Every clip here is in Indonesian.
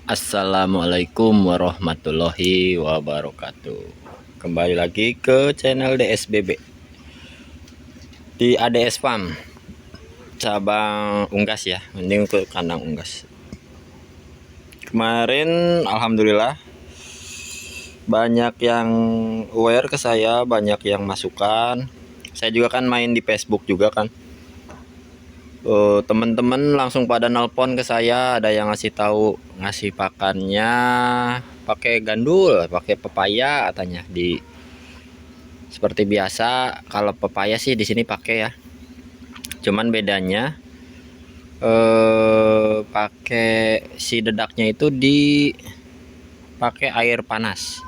Assalamualaikum warahmatullahi wabarakatuh. Kembali lagi ke channel DSBB di ADS Farm cabang unggas ya. Ini untuk kandang unggas. Kemarin alhamdulillah banyak yang aware ke saya, banyak yang masukan. Saya juga kan main di Facebook juga kan. Teman-teman langsung pada nelpon ke saya, ada yang ngasih pakannya pakai gandul, pakai pepaya katanya. Seperti biasa kalau pepaya sih di sini pakai ya, cuman bedanya pakai si dedaknya itu pakai air panas,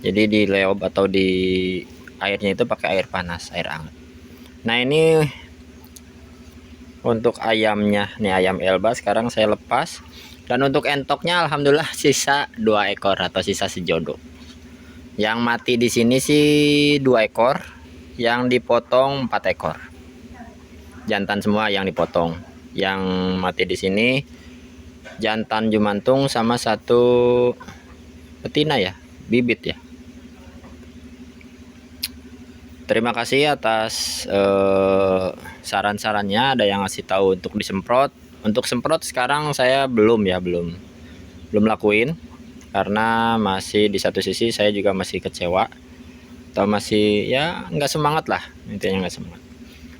jadi di leob atau di airnya itu pakai air panas, air hangat. Nah ini untuk ayamnya nih, ayam Elba sekarang saya lepas. Dan untuk entoknya alhamdulillah sisa 2 ekor atau sisa sejodoh. Yang mati di sini sih 2 ekor, yang dipotong 4 ekor. Jantan semua yang dipotong. Yang mati di sini jantan jumantung sama 1 betina ya, bibit ya. Terima kasih atas saran-sarannya. Ada yang ngasih tahu untuk disemprot. Untuk semprot sekarang saya belum lakuin, karena masih di satu sisi saya juga masih kecewa atau masih ya nggak semangat lah, intinya nggak semangat.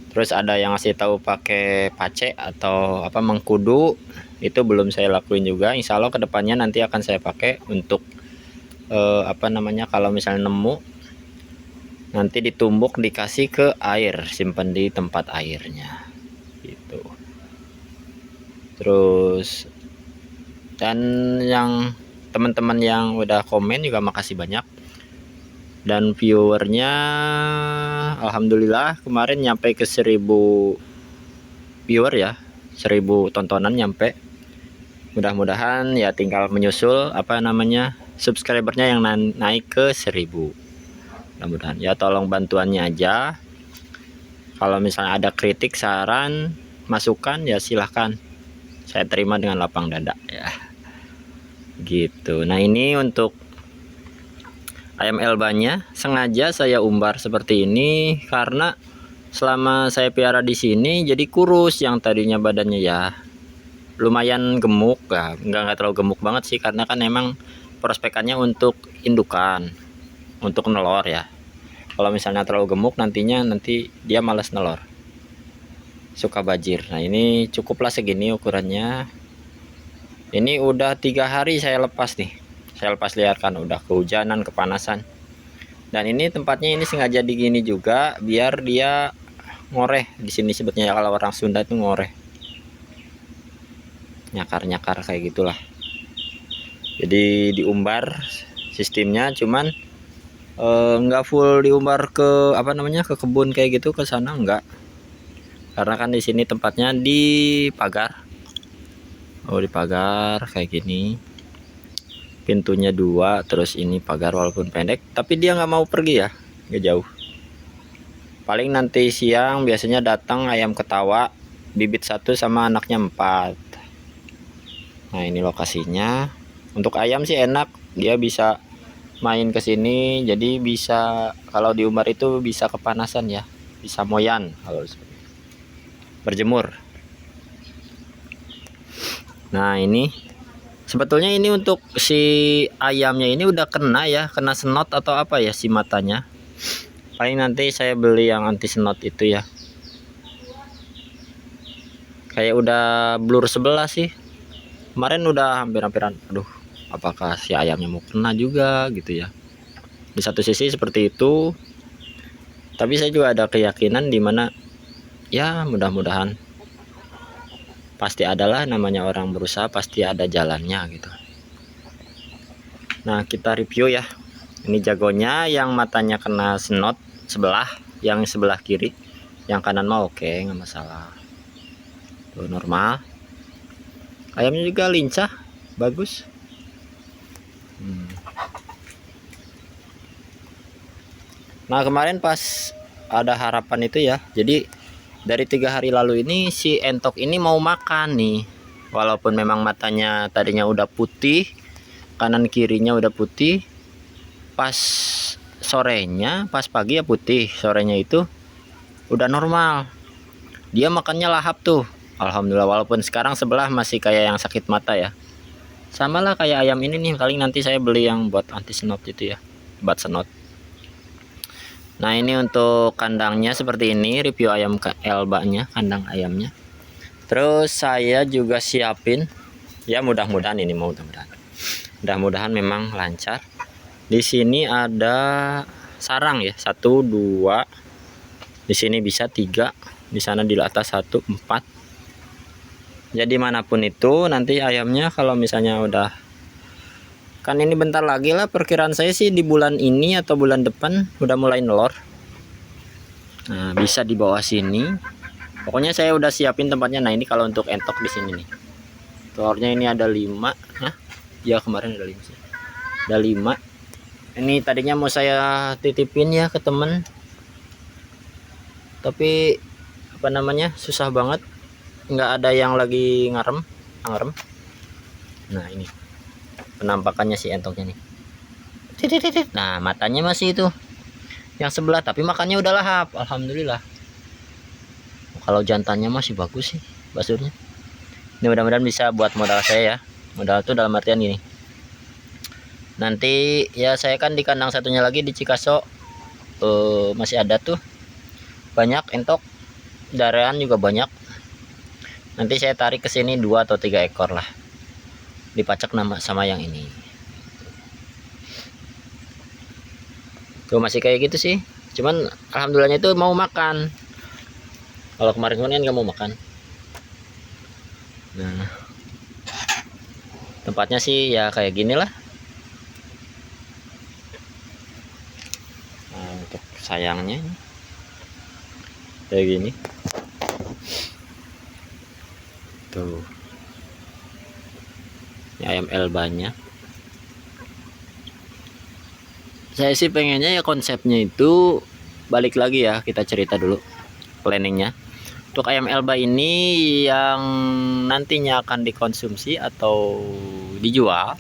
Terus ada yang ngasih tahu pakai pace atau apa mengkudu, itu belum saya lakuin juga. Insya Allah kedepannya nanti akan saya pakai untuk kalau misalnya nemu nanti ditumbuk, dikasih ke air, simpan di tempat airnya gitu. Terus dan yang teman-teman yang udah komen juga makasih banyak. Dan viewernya alhamdulillah kemarin nyampe ke 1000 viewer ya, 1000 tontonan nyampe. Mudah-mudahan ya tinggal menyusul subscribernya yang naik ke 1000. Mudah-mudahan ya, tolong bantuannya aja. Kalau misalnya ada kritik, saran, masukan ya silahkan, saya terima dengan lapang dada ya gitu. Nah ini untuk ayam Elbanya sengaja saya umbar seperti ini karena selama saya piara di sini jadi kurus. Yang tadinya badannya ya lumayan gemuk ya, nggak terlalu gemuk banget sih, karena kan emang prospekannya untuk indukan, untuk nelor ya. Kalau misalnya terlalu gemuk nanti dia malas nelor, suka bajir. Nah ini cukuplah segini ukurannya. Ini udah 3 hari saya lepas nih, saya lepas liarkan, udah kehujanan, kepanasan. Dan ini tempatnya ini sengaja digini juga biar dia ngoreh di sini. Sebetulnya kalau orang Sunda itu ngoreh, nyakar-nyakar kayak gitulah. Jadi diumbar sistemnya, cuman nggak full diumbar ke ke kebun kayak gitu, ke sana enggak, karena kan di sini tempatnya di pagar. Di pagar kayak gini, pintunya 2, terus ini pagar walaupun pendek, tapi dia nggak mau pergi ya, nggak jauh. Paling nanti siang biasanya datang ayam ketawa, bibit 1 sama anaknya 4. Nah ini lokasinya. Untuk ayam sih enak, dia bisa main ke sini, jadi bisa kalau diumbar itu bisa kepanasan ya, bisa moyan kalau berjemur. Nah ini sebetulnya ini untuk si ayamnya ini udah kena senot atau apa ya si matanya. Paling nanti saya beli yang anti senot itu ya. Kayak udah blur sebelah sih. Kemarin udah hampir-hampiran. Aduh, apakah si ayamnya mau kena juga gitu ya. Di satu sisi seperti itu, tapi saya juga ada keyakinan dimana ya mudah-mudahan pasti adalah, namanya orang berusaha pasti ada jalannya gitu. Nah kita review ya. Ini jagonya yang matanya kena senot sebelah, yang sebelah kiri. Yang kanan mah oke, nggak masalah, tuh normal. Ayamnya juga lincah, bagus. Nah kemarin pas ada harapan itu ya, jadi dari 3 hari lalu ini si entok ini mau makan nih. walaupun memang matanya tadinya udah putih, kanan kirinya udah putih, pas sorenya, pas pagi ya putih, sorenya itu udah normal. Dia makannya lahap tuh. Alhamdulillah, walaupun sekarang sebelah masih kayak yang sakit mata ya. Sama lah kayak ayam ini nih, paling nanti saya beli yang buat anti senot itu ya, obat senot. Nah ini untuk kandangnya seperti ini, review ayam Elba-nya, kandang ayamnya. Terus saya juga siapin, ya mudah-mudahan ini mudah-mudahan memang lancar. Di sini ada sarang ya, 1, 2, di sini bisa 3, di sana di atas 1, 4. Jadi manapun itu nanti ayamnya kalau misalnya udah, kan ini bentar lagi lah, perkiraan saya sih di bulan ini atau bulan depan udah mulai nelor. Nah bisa di bawah sini, pokoknya saya udah siapin tempatnya. Nah ini kalau untuk entok di sini nih, telurnya ini ada 5. Nah ya kemarin ada 5 sih, ada 5. Ini tadinya mau saya titipin ya ke temen, tapi apa namanya, susah banget, nggak ada yang lagi ngarem. Nah ini penampakannya si entoknya nih. Nah matanya masih itu yang sebelah, tapi makannya udah lahap. Alhamdulillah. Kalau jantannya masih bagus sih basurnya. Ini mudah-mudahan bisa buat modal saya ya. Modal tuh dalam artian gini, nanti ya saya kan di kandang satunya lagi di Cikaso masih ada tuh banyak entok, darean juga banyak. Nanti saya tarik ke sini 2 atau 3 ekor lah, dipacak nama sama yang ini. Tuh masih kayak gitu sih, cuman alhamdulillahnya itu mau makan. Kalau kemarin nggak mau makan. Nah tempatnya sih ya kayak gini lah. Nah, untuk sayangnya kayak gini tuh, ini ayam Elba-nya. Saya sih pengennya ya konsepnya itu balik lagi ya, kita cerita dulu planningnya. Untuk ayam Elba ini yang nantinya akan dikonsumsi atau dijual,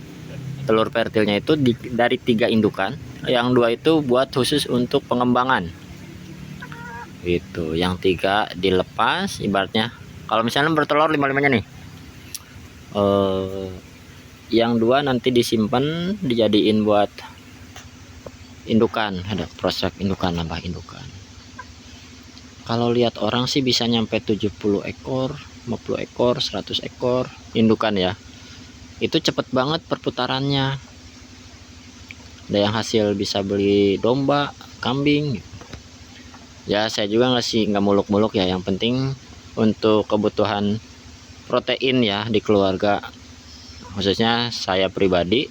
telur fertilnya itu dari 3 indukan, yang 2 itu buat khusus untuk pengembangan itu, yang 3 dilepas. Ibaratnya kalau misalnya bertelur 5-5-nya nih, yang 2 nanti disimpan dijadiin buat indukan, ada prospek indukan, nambah indukan. Kalau lihat orang sih bisa nyampe 70 ekor, 50 ekor, 100 ekor indukan ya. Itu cepet banget perputarannya. Ada yang hasil bisa beli domba, kambing. Ya saya juga nggak muluk-muluk ya, yang penting untuk kebutuhan protein ya di keluarga. Khususnya saya pribadi,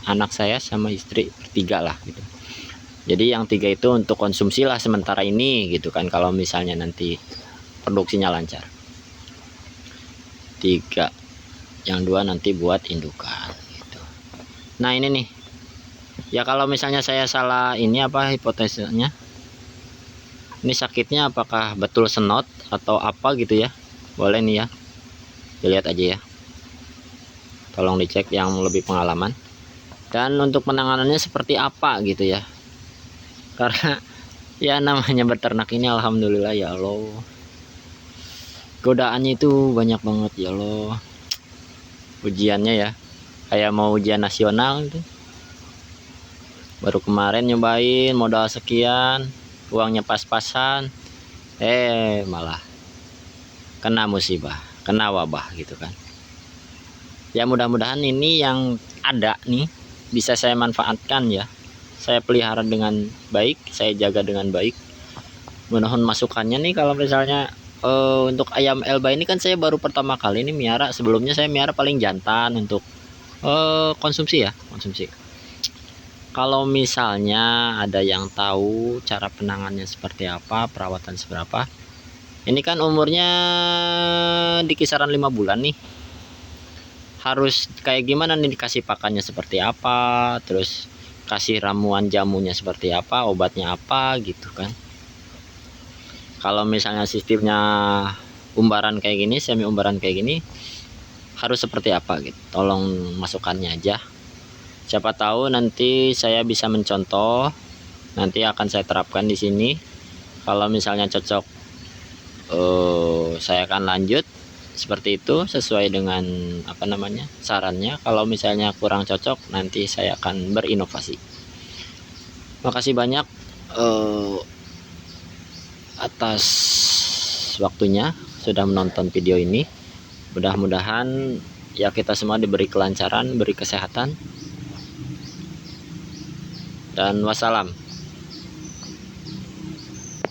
anak saya sama istri, 3 lah gitu. Jadi yang 3 itu untuk konsumsi lah sementara ini gitu kan, kalau misalnya nanti produksinya lancar. 3, yang 2 nanti buat indukan gitu. Nah ini nih ya, kalau misalnya saya salah ini apa hipotesisnya, ini sakitnya apakah betul senot atau apa gitu ya, boleh nih ya dilihat aja ya, tolong dicek yang lebih pengalaman. Dan untuk penanganannya seperti apa gitu ya, karena ya namanya beternak ini alhamdulillah ya Allah, godaannya itu banyak banget ya Allah. Ujiannya ya kayak mau ujian nasional gitu. Baru kemarin nyobain modal sekian, uangnya pas-pasan, malah kena musibah, kena wabah gitu kan. Ya mudah-mudahan ini yang ada nih bisa saya manfaatkan ya, saya pelihara dengan baik, saya jaga dengan baik. Mohon masukannya nih, kalau misalnya untuk ayam Elba ini kan saya baru pertama kali ini miara. Sebelumnya saya miara paling jantan untuk konsumsi ya, konsumsi. Kalau misalnya ada yang tahu cara penanganannya seperti apa, perawatan seberapa, ini kan umurnya di kisaran 5 bulan nih, harus kayak gimana nih, dikasih pakannya seperti apa, terus kasih ramuan jamunya seperti apa, obatnya apa gitu kan. Kalau misalnya sistemnya umbaran kayak gini, semi umbaran kayak gini, harus seperti apa gitu. Tolong masukannya aja. Siapa tahu nanti saya bisa mencontoh, nanti akan saya terapkan di sini. Kalau misalnya cocok, saya akan lanjut seperti itu sesuai dengan sarannya. Kalau misalnya kurang cocok, nanti saya akan berinovasi. Makasih banyak atas waktunya sudah menonton video ini. Mudah-mudahan ya kita semua diberi kelancaran, beri kesehatan, dan wassalam.